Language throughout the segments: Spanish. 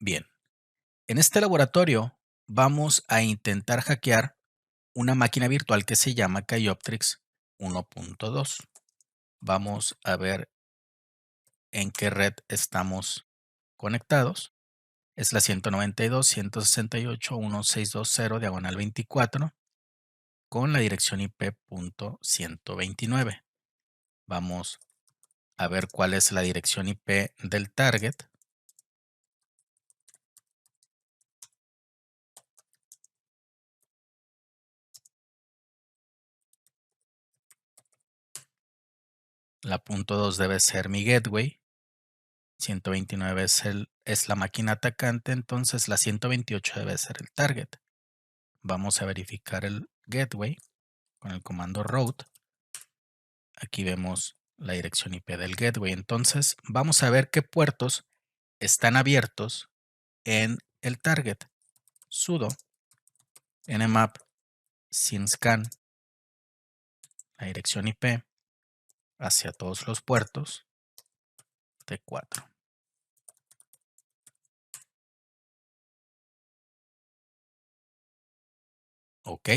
Bien, en este laboratorio vamos a intentar hackear una máquina virtual que se llama Kaioptrix 1.2. Vamos a ver en qué red estamos conectados. Es la 192.168.1.620 diagonal 24 con la dirección IP .129. Vamos a ver cuál es la dirección IP del target. La .2 debe ser mi gateway. 129 es la máquina atacante, entonces la 128 debe ser el target. Vamos a verificar el gateway con el comando route. Aquí vemos la dirección IP del gateway. Entonces vamos a ver qué puertos están abiertos en el target. Sudo nmap sin scan la dirección IP hacia todos los puertos T4. Ok.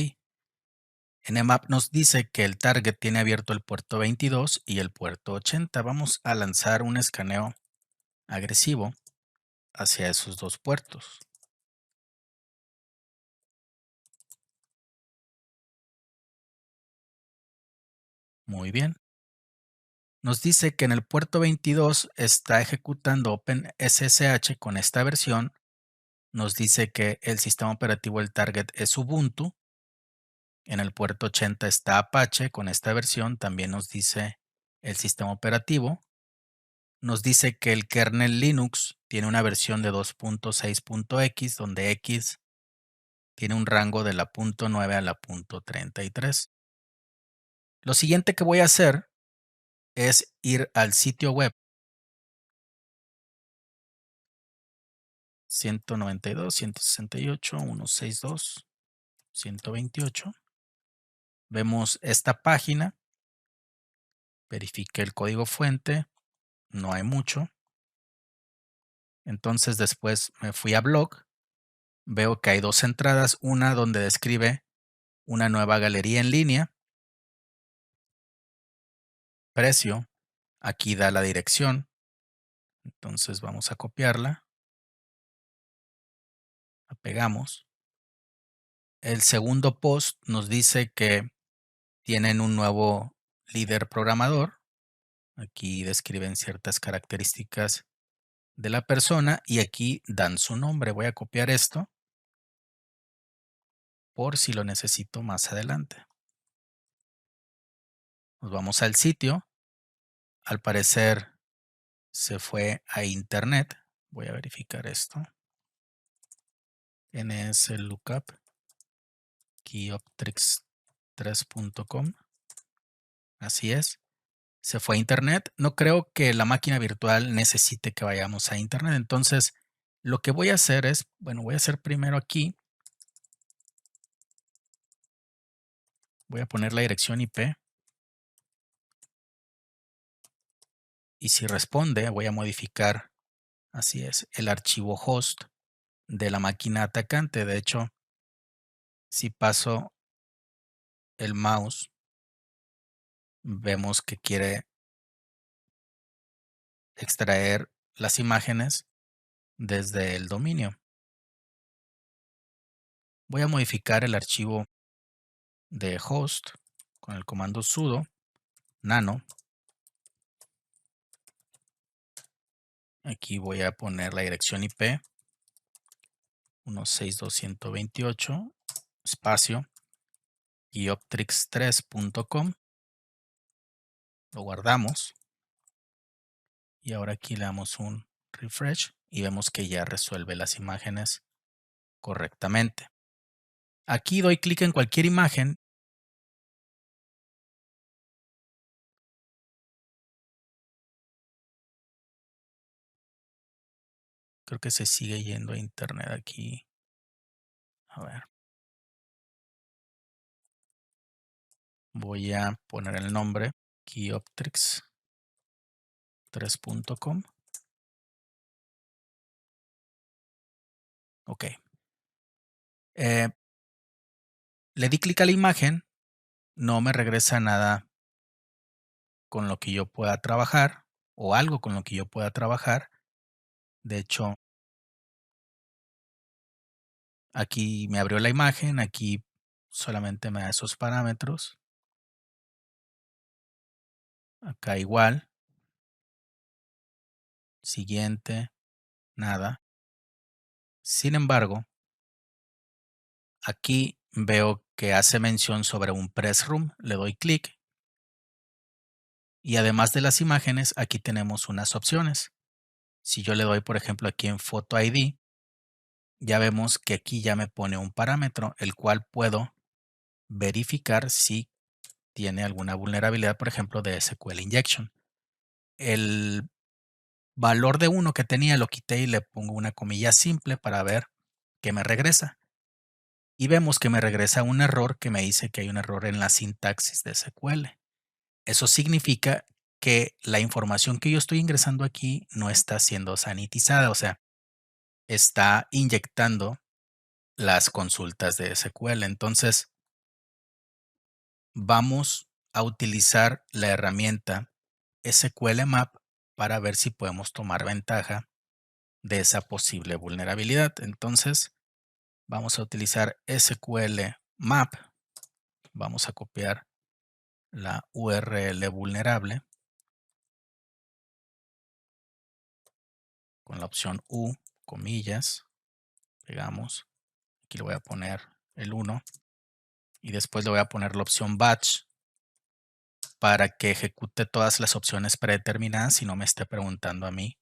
Nmap nos dice que el target tiene abierto el puerto 22 y el puerto 80. Vamos a lanzar un escaneo agresivo hacia esos dos puertos. Muy bien. Nos dice que en el puerto 22 está ejecutando OpenSSH con esta versión. Nos dice que el sistema operativo del target es Ubuntu. En el puerto 80 está Apache con esta versión. También nos dice el sistema operativo. Nos dice que el kernel Linux tiene una versión de 2.6.x, donde X tiene un rango de la .9 a la .33. Lo siguiente que voy a hacer es ir al sitio web 192.168.162.128. Vemos esta página, verifique el código fuente, no hay mucho. Entonces después me fui a blog, veo que hay dos entradas, una donde describe una nueva galería en línea, precio, aquí da la dirección, entonces vamos a copiarla, la pegamos. El segundo post nos dice que tienen un nuevo líder programador, aquí describen ciertas características de la persona y aquí dan su nombre. Voy a copiar esto por si lo necesito más adelante. Nos vamos al sitio. Al parecer se fue a internet. Voy a verificar esto. nslookup keyoptrix3.com. Así es. Se fue a internet. No creo que la máquina virtual necesite que vayamos a internet. Entonces, lo que voy a hacer es, bueno, voy a hacer primero aquí. Voy a poner la dirección IP. Y si responde, voy a modificar, así es, el archivo host de la máquina atacante. De hecho, si paso el mouse, vemos que quiere extraer las imágenes desde el dominio. Voy a modificar el archivo de host con el comando sudo nano. Aquí voy a poner la dirección IP 162.128 espacio y optrix3.com. Lo guardamos y ahora aquí le damos un refresh y vemos que ya resuelve las imágenes correctamente. Aquí doy clic en cualquier imagen. Creo que se sigue yendo a internet aquí. A ver. Voy a poner el nombre keyoptrix3.com. Ok. Eh, Le di clic a la imagen, no me regresa nada con lo que yo pueda trabajar o algo con lo que yo pueda trabajar. De hecho, aquí me abrió la imagen, aquí solamente me da esos parámetros. Acá igual, siguiente, nada. Sin embargo, aquí veo que hace mención sobre un press room, le doy clic y además de las imágenes, aquí tenemos unas opciones. Si yo le doy, por ejemplo, aquí en Photo ID, ya vemos que aquí ya me pone un parámetro, el cual puedo verificar si tiene alguna vulnerabilidad, por ejemplo, de SQL Injection. El valor de uno que tenía lo quité y le pongo una comilla simple para ver qué me regresa. Y vemos que me regresa un error que me dice que hay un error en la sintaxis de SQL. Eso significa que la información que yo estoy ingresando aquí no está siendo sanitizada, o sea, está inyectando las consultas de SQL. Entonces, vamos a utilizar la herramienta SQL Map para ver si podemos tomar ventaja de esa posible vulnerabilidad. Entonces, vamos a utilizar SQL Map. Vamos a copiar la URL vulnerable con la opción U, comillas, pegamos. Aquí le voy a poner el 1 y después le voy a poner la opción batch para que ejecute todas las opciones predeterminadas y no me esté preguntando a mí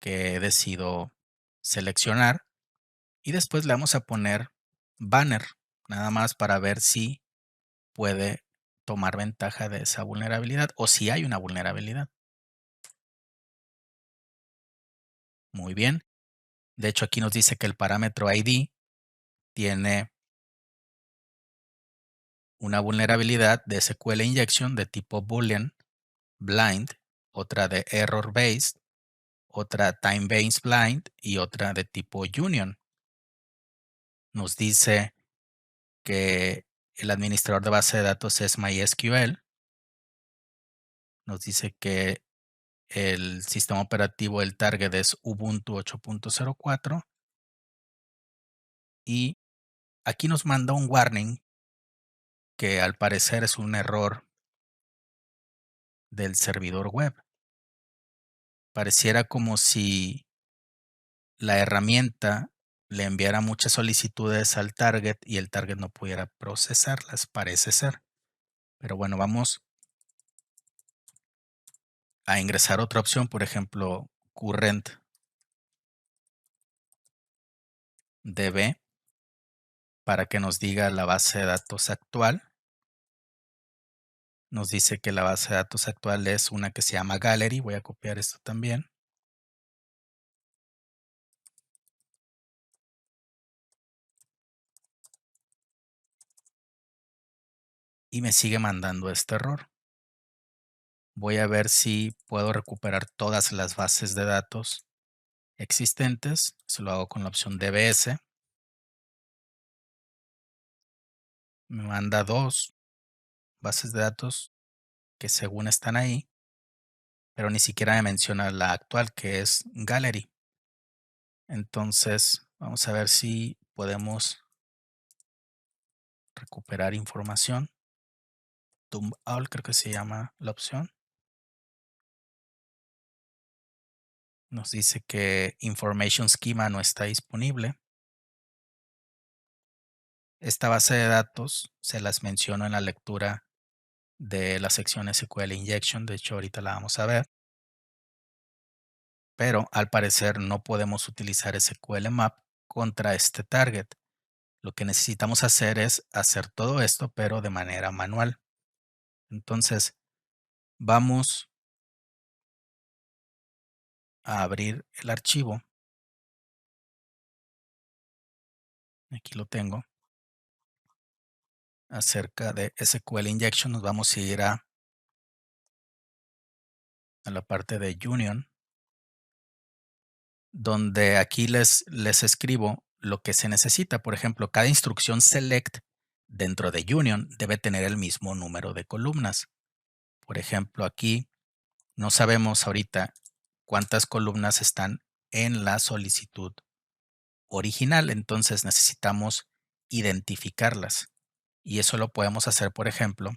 qué decido seleccionar. Y después le vamos a poner banner, nada más para ver si puede tomar ventaja de esa vulnerabilidad o si hay una vulnerabilidad. Muy bien. De hecho, aquí nos dice que el parámetro ID tiene una vulnerabilidad de SQL injection de tipo Boolean blind, otra de error based, otra time based blind y otra de tipo union. Nos dice que el administrador de base de datos es MySQL. Nos dice que el sistema operativo, el target es Ubuntu 8.04 y aquí nos manda un warning que al parecer es un error del servidor web. Pareciera como si la herramienta le enviara muchas solicitudes al target y el target no pudiera procesarlas, parece ser. Pero bueno, vamos a ingresar otra opción, por ejemplo, current db para que nos diga la base de datos actual. Nos dice que la base de datos actual es una que se llama Gallery. Voy a copiar esto también. Y me sigue mandando este error. Voy a ver si puedo recuperar todas las bases de datos existentes. Se lo hago con la opción DBS. Me manda dos bases de datos que según están ahí, pero ni siquiera me menciona la actual que es Gallery. Entonces, vamos a ver si podemos recuperar información. Dump all creo que se llama la opción. Nos dice que Information Schema no está disponible. Esta base de datos se las menciono en la lectura de la sección SQL Injection. De hecho, ahorita la vamos a ver. Pero al parecer no podemos utilizar SQL Map contra este target. Lo que necesitamos hacer es hacer todo esto, pero de manera manual. Entonces, vamos a abrir el archivo. Aquí lo tengo. Acerca de SQL Injection, nos vamos a ir a la parte de Union. donde aquí les escribo lo que se necesita. Por ejemplo, cada instrucción select dentro de union debe tener el mismo número de columnas. Por ejemplo, aquí no sabemos ahorita cuántas columnas están en la solicitud original, entonces necesitamos identificarlas. Y eso lo podemos hacer, por ejemplo,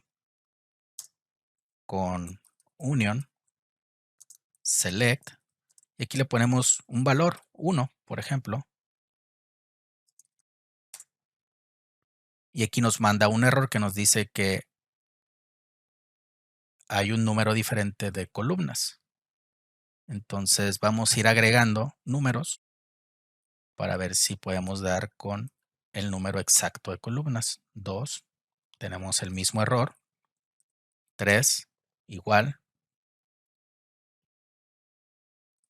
con union select. Y aquí le ponemos un valor, 1, por ejemplo. Y aquí nos manda un error que nos dice que hay un número diferente de columnas. Entonces vamos a ir agregando números para ver si podemos dar con el número exacto de columnas. 2, tenemos el mismo error. 3, igual.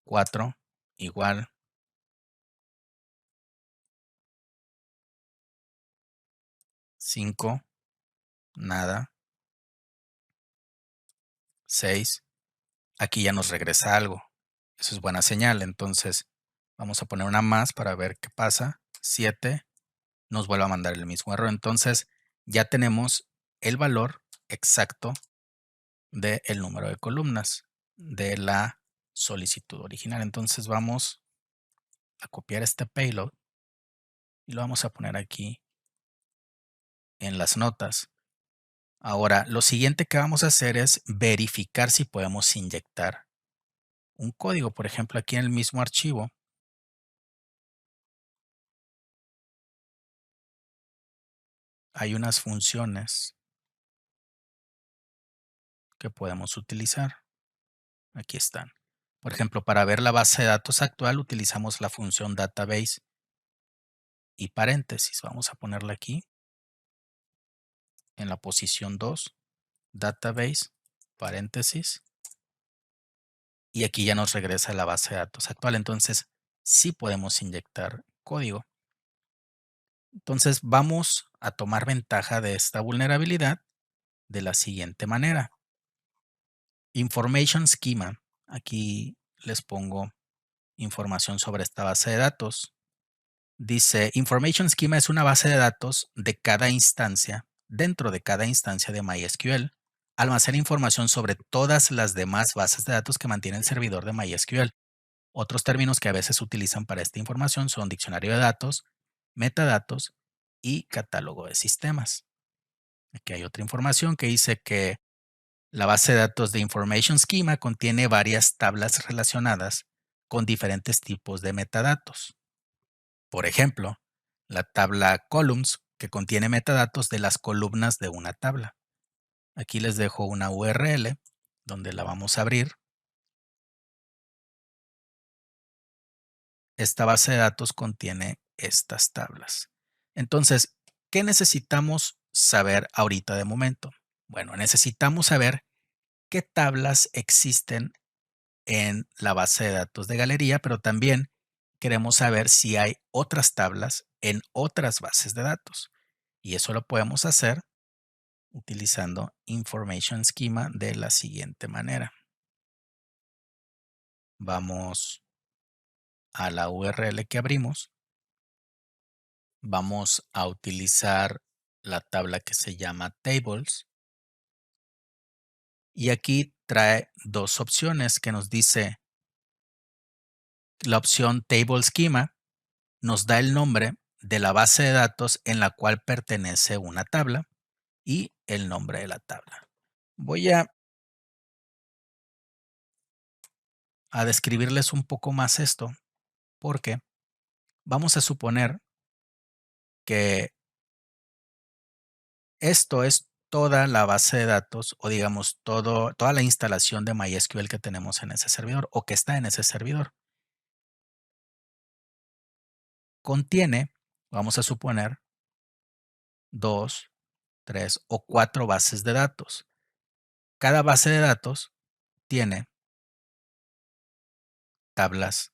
4, igual. 5, nada. 6, aquí ya nos regresa algo. Eso es buena señal. Entonces vamos a poner una más para ver qué pasa. 7, nos vuelve a mandar el mismo error. Entonces ya tenemos el valor exacto del número de columnas de la solicitud original. Entonces vamos a copiar este payload y lo vamos a poner aquí en las notas. Ahora, lo siguiente que vamos a hacer es verificar si podemos inyectar un código. Por ejemplo, aquí en el mismo archivo hay unas funciones que podemos utilizar. Aquí están. Por ejemplo, para ver la base de datos actual utilizamos la función database y paréntesis. Vamos a ponerla aquí en la posición 2, database, paréntesis, y aquí ya nos regresa la base de datos actual. Entonces, sí podemos inyectar código. Entonces, vamos a tomar ventaja de esta vulnerabilidad de la siguiente manera. Information Schema. Aquí les pongo información sobre esta base de datos. Dice, Information Schema es una base de datos de cada instancia, dentro de cada instancia de MySQL. Almacena información sobre todas las demás bases de datos que mantiene el servidor de MySQL. Otros términos que a veces se utilizan para esta información son diccionario de datos, metadatos y catálogo de sistemas. Aquí hay otra información que dice que la base de datos de Information Schema contiene varias tablas relacionadas con diferentes tipos de metadatos. Por ejemplo, la tabla columns, que contiene metadatos de las columnas de una tabla. Aquí les dejo una URL donde la vamos a abrir. Esta base de datos contiene estas tablas. Entonces, ¿qué necesitamos saber ahorita de momento? Bueno, necesitamos saber qué tablas existen en la base de datos de galería, pero también queremos saber si hay otras tablas en otras bases de datos. Y eso lo podemos hacer utilizando Information Schema de la siguiente manera. Vamos a la URL que abrimos. Vamos a utilizar la tabla que se llama Tables. Y aquí trae dos opciones que nos dice la opción Table Schema nos da el nombre de la base de datos en la cual pertenece una tabla y el nombre de la tabla. Voy a describirles un poco más esto porque vamos a suponer que esto es toda la base de datos o digamos toda la instalación de MySQL que tenemos en ese servidor o que está en ese servidor. Contiene, vamos a suponer, 2, 3 o 4 bases de datos. Cada base de datos tiene tablas.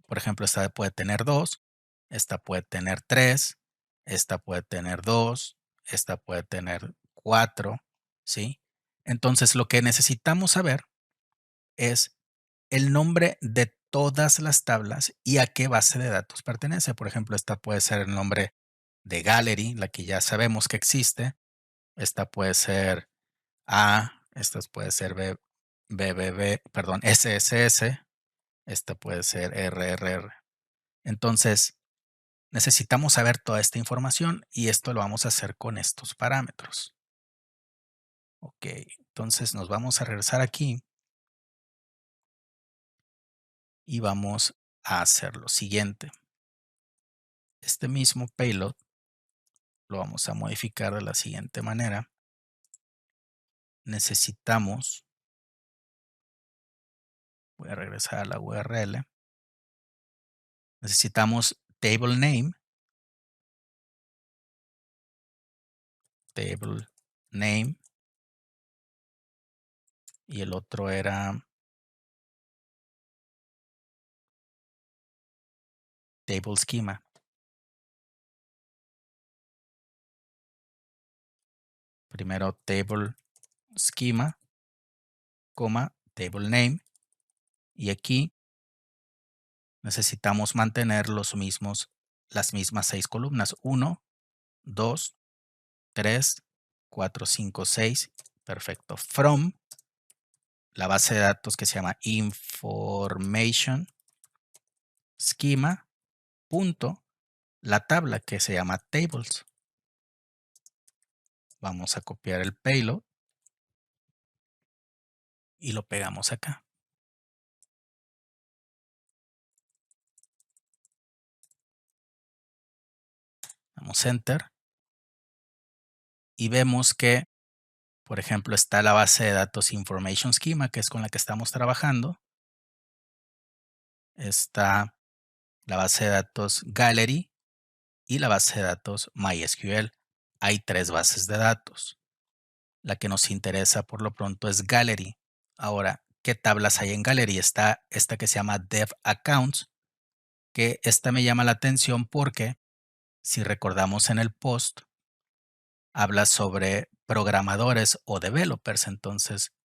Por ejemplo, esta puede tener 2, esta puede tener 3, esta puede tener 2, esta puede tener 4, ¿sí? Entonces, lo que necesitamos saber es el nombre de todas las tablas y a qué base de datos pertenece. Por ejemplo, esta puede ser el nombre de Gallery, la que ya sabemos que existe. Esta puede ser esta puede ser perdón, SSS, esta puede ser RRR. Entonces, necesitamos saber toda esta información y esto lo vamos a hacer con estos parámetros. Ok, entonces nos vamos a regresar aquí y vamos a hacer lo siguiente. Este mismo payload lo vamos a modificar de la siguiente manera. Necesitamos, voy a regresar a la URL, necesitamos table name, y el otro era table schema. Primero table schema, table name, y aquí necesitamos mantener las mismas 6 columnas: 1, 2, 3, 4, 5, 6. Perfecto. From la base de datos que se llama information schema, punto, la tabla que se llama tables. Vamos a copiar el payload y lo pegamos acá. Damos enter y vemos que, por ejemplo, está la base de datos information schema, que es con la que estamos trabajando. Está la base de datos gallery y la base de datos MySQL. Hay 3 bases de datos. La que nos interesa por lo pronto es Gallery. Ahora, ¿qué tablas hay en Gallery? Está esta que se llama Dev Accounts, que esta me llama la atención porque, si recordamos en el post, habla sobre programadores o developers, entonces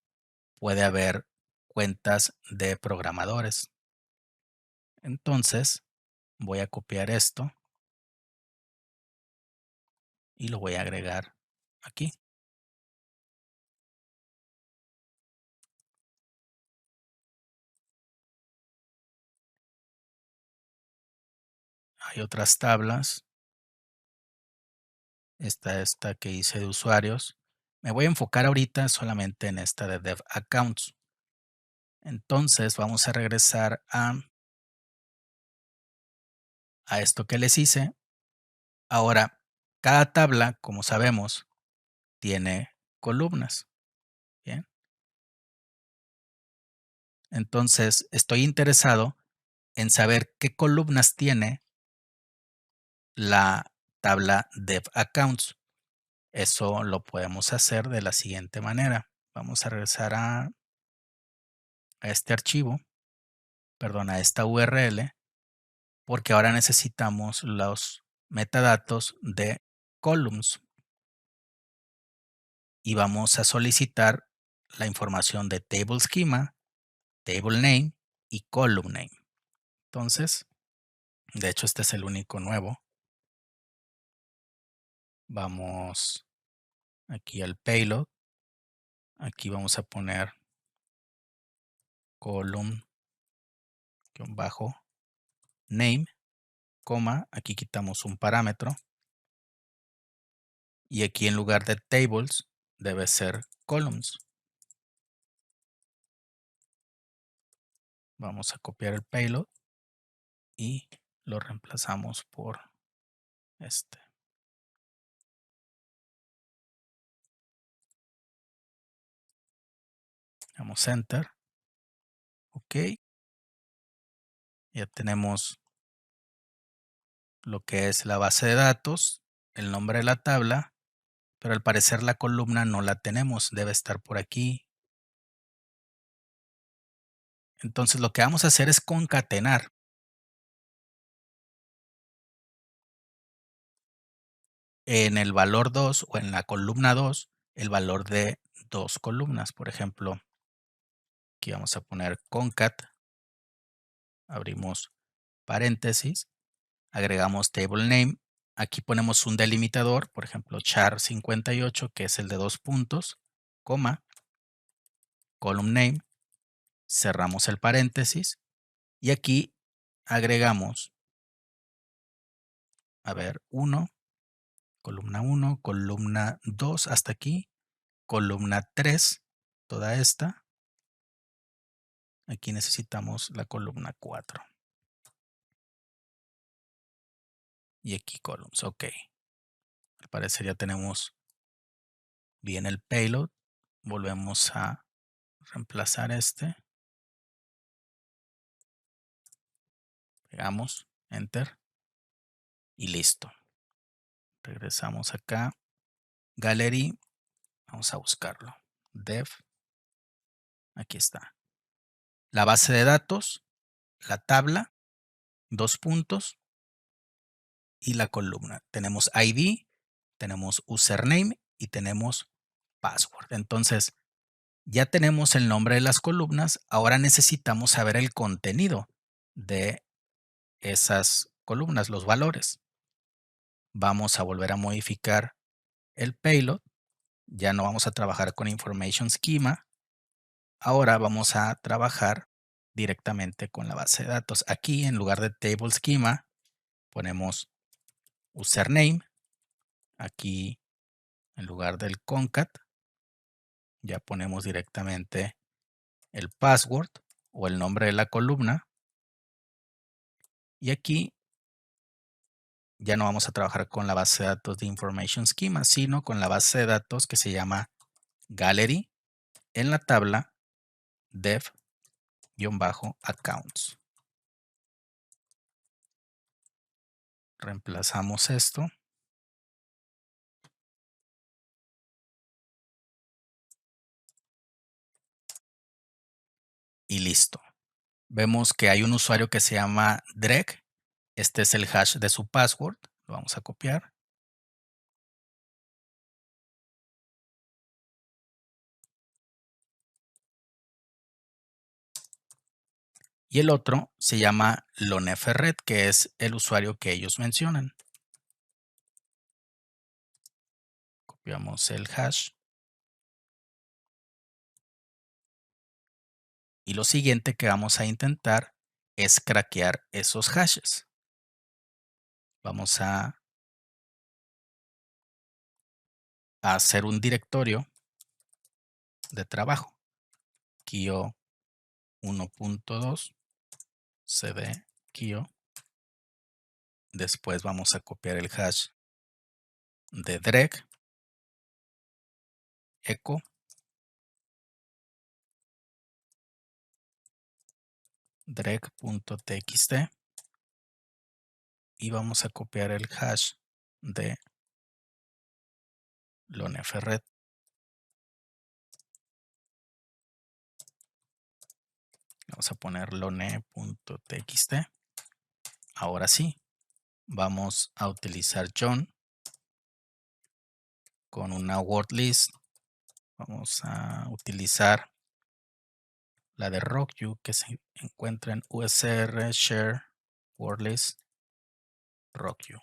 puede haber cuentas de programadores. Entonces, voy a copiar esto y lo voy a agregar aquí. Hay otras tablas. Esta que hice de usuarios. Me voy a enfocar ahorita solamente en esta de Dev Accounts. Entonces vamos a regresar a esto que les hice. Ahora, cada tabla, como sabemos, tiene columnas. Bien. Entonces, estoy interesado en saber qué columnas tiene la tabla Dev Accounts. Eso lo podemos hacer de la siguiente manera. Vamos a regresar a este archivo, perdón, a esta URL, porque ahora necesitamos los metadatos de columns y vamos a solicitar la información de table schema, table name y column name. Entonces, de hecho, este es el único nuevo. Vamos aquí al payload. Aquí vamos a poner column-name, aquí quitamos un parámetro. Y aquí en lugar de tables debe ser columns. Vamos a copiar el payload y lo reemplazamos por este. Damos enter. Ok. Ya tenemos lo que es la base de datos, el nombre de la tabla, pero al parecer la columna no la tenemos, debe estar por aquí. Entonces lo que vamos a hacer es concatenar en el valor 2 o en la columna 2 el valor de 2 columnas. Por ejemplo, aquí vamos a poner concat abrimos paréntesis, agregamos table name, aquí ponemos un delimitador, por ejemplo, char 58, que es el de 2 puntos, coma, column name, cerramos el paréntesis y aquí agregamos, a ver, 1, columna 2 hasta aquí, columna 3, toda esta. Aquí necesitamos la columna 4. Y aquí columns, ok. Al parecer ya tenemos bien el payload. Volvemos a reemplazar este. Pegamos, enter. Y listo. Regresamos acá. Gallery. Vamos a buscarlo. Dev. Aquí está. La base de datos, la tabla, 2 puntos y la columna. Tenemos ID, tenemos username y tenemos password. Entonces, ya tenemos el nombre de las columnas. Ahora necesitamos saber el contenido de esas columnas, los valores. Vamos a volver a modificar el payload. Ya no vamos a trabajar con information schema. Ahora vamos a trabajar directamente con la base de datos. Aquí, en lugar de table schema, ponemos username. Aquí, en lugar del concat, ya ponemos directamente el password o el nombre de la columna. Y aquí ya no vamos a trabajar con la base de datos de information schema, sino con la base de datos que se llama gallery en la tabla dev-accounts. Reemplazamos esto. Y listo. Vemos que hay un usuario que se llama Dreg. Este es el hash de su password. Lo vamos a copiar. Y el otro se llama Loneferret, que es el usuario que ellos mencionan. Copiamos el hash. Y lo siguiente que vamos a intentar es craquear esos hashes. Vamos a hacer un directorio de trabajo. Kio 1.2 cd kio. Después vamos a copiar el hash de dreg echo dreg.txt y vamos a copiar el hash de loneferret. Vamos a poner lone.txt. Ahora sí, vamos a utilizar John con una word list. Vamos a utilizar la de RockYou que se encuentra en USR Share Wordlist RockYou.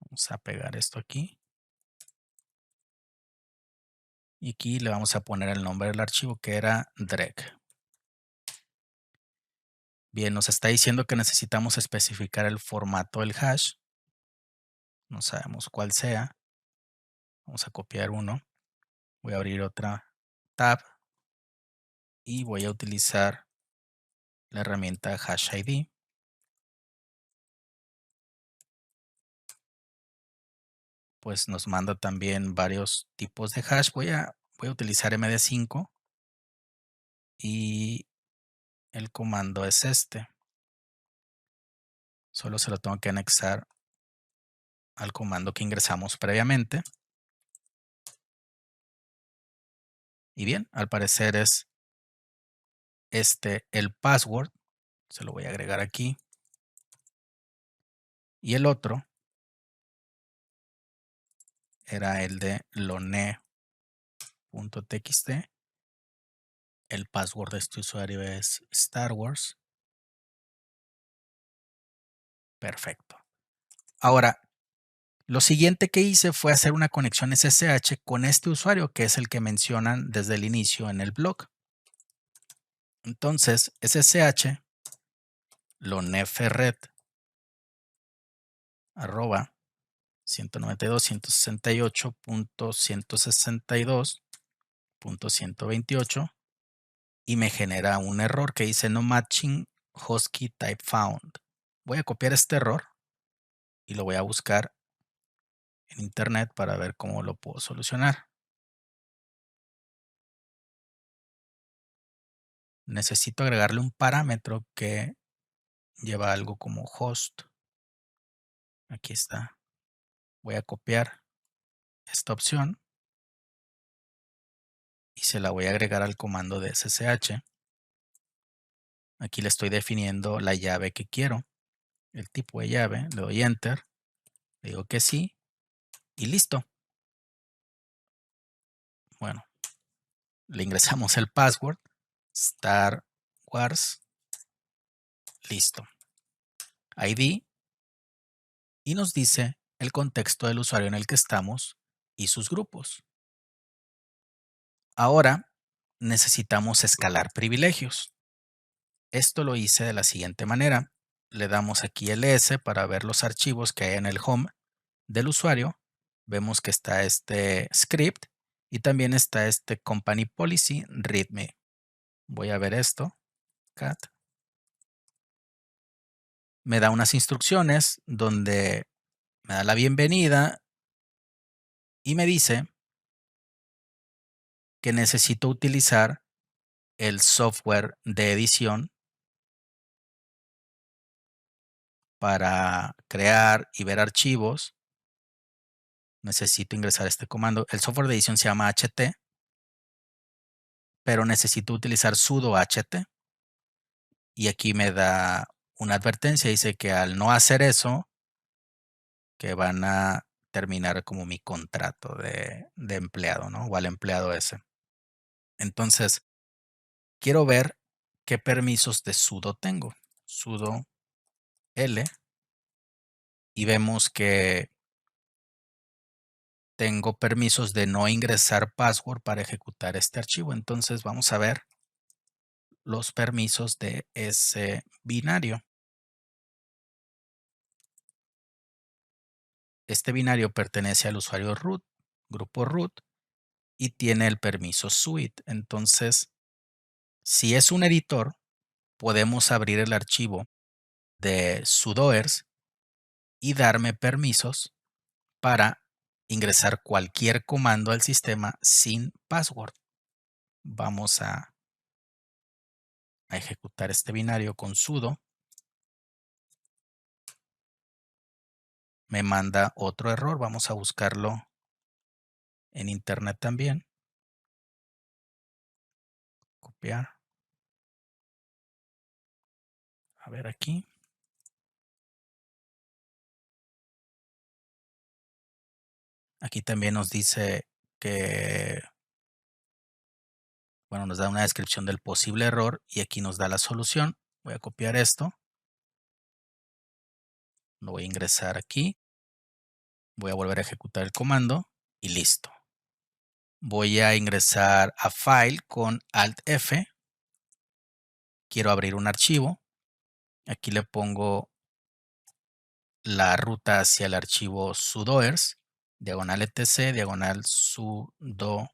Vamos a pegar esto aquí. Y aquí le vamos a poner el nombre del archivo que era dreg. Bien, nos está diciendo que necesitamos especificar el formato del hash. No sabemos cuál sea. Vamos a copiar uno. Voy a abrir otra tab. Y voy a utilizar la herramienta HashID. Pues nos manda también varios tipos de hash. Voy a utilizar MD5. Y el comando es este. Solo se lo tengo que anexar al comando que ingresamos previamente. Y bien, al parecer es el password. Se lo voy a agregar aquí. Y el otro era el de lone.txt. El password de este usuario es Star Wars. Perfecto. Ahora, lo siguiente que hice fue hacer una conexión SSH con este usuario, que es el que mencionan desde el inicio en el blog. Entonces, SSH loneferret arroba 192.168.162.128 y me genera un error que dice no matching hotkey type found. Voy a copiar este error y lo voy a buscar en internet para ver cómo lo puedo solucionar. Necesito agregarle un parámetro que lleva algo como host. Aquí está. Voy a copiar esta opción y se la voy a agregar al comando de SSH. Aquí le estoy definiendo la llave que quiero, el tipo de llave, le doy enter, le digo que sí y listo. Bueno, le ingresamos el password, Star Wars, listo. ID y nos dice el contexto del usuario en el que estamos y sus grupos. Ahora necesitamos escalar privilegios. Esto lo hice de la siguiente manera. Le damos aquí ls para ver los archivos que hay en el home del usuario. Vemos que está este script y también está este company policy readme. Voy a ver esto. Cat. Me da unas instrucciones donde me da la bienvenida y me dice que necesito utilizar el software de edición para crear y ver archivos. Necesito ingresar este comando. El software de edición se llama HT, pero necesito utilizar sudo HT. Y aquí me da una advertencia. Dice que al no hacer eso, que van a terminar como mi contrato de empleado, ¿no? O al empleado ese. Entonces, quiero ver qué permisos de sudo tengo. Sudo L y vemos que tengo permisos de no ingresar password para ejecutar este archivo. Entonces vamos a ver los permisos de ese binario. Este binario pertenece al usuario root, grupo root, y tiene el permiso suite. Entonces, si es un editor, podemos abrir el archivo de sudoers y darme permisos para ingresar cualquier comando al sistema sin password. Vamos a ejecutar este binario con sudo. Me manda otro error. Vamos a buscarlo en internet también. Copiar. A ver aquí. Aquí también nos dice que, bueno, nos da una descripción del posible error y aquí nos da la solución. Voy a copiar esto. Lo voy a ingresar aquí. Voy a volver a ejecutar el comando y listo. Voy a ingresar a File con Alt F. Quiero abrir un archivo. Aquí le pongo la ruta hacia el archivo sudoers, diagonal etc, diagonal sudoers,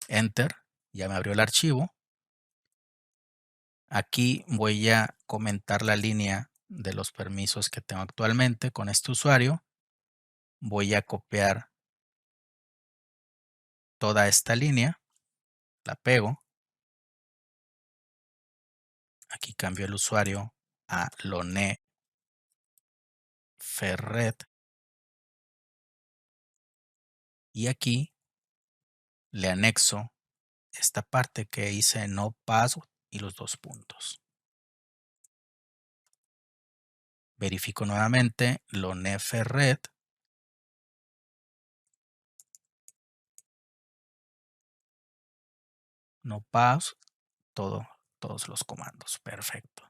enter, ya me abrió el archivo. Aquí voy a comentar la línea de los permisos que tengo actualmente con este usuario. Voy a copiar toda esta línea, la pego. Aquí cambio el usuario a loneferret y aquí le anexo esta parte que dice no password y los dos puntos. Verifico nuevamente loneferret. No pass, todo todos los comandos. Perfecto.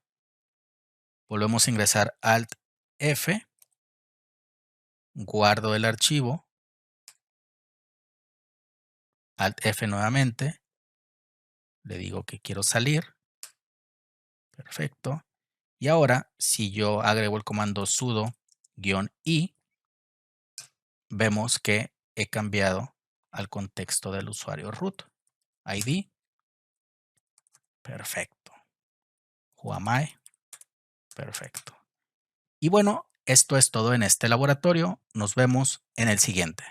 Volvemos a ingresar Alt F, guardo el archivo, Alt F nuevamente, le digo que quiero salir. Perfecto. Y ahora, si yo agrego el comando sudo-i, vemos que he cambiado al contexto del usuario root. ID. Perfecto. Who am I? Perfecto. Y bueno, esto es todo en este laboratorio. Nos vemos en el siguiente.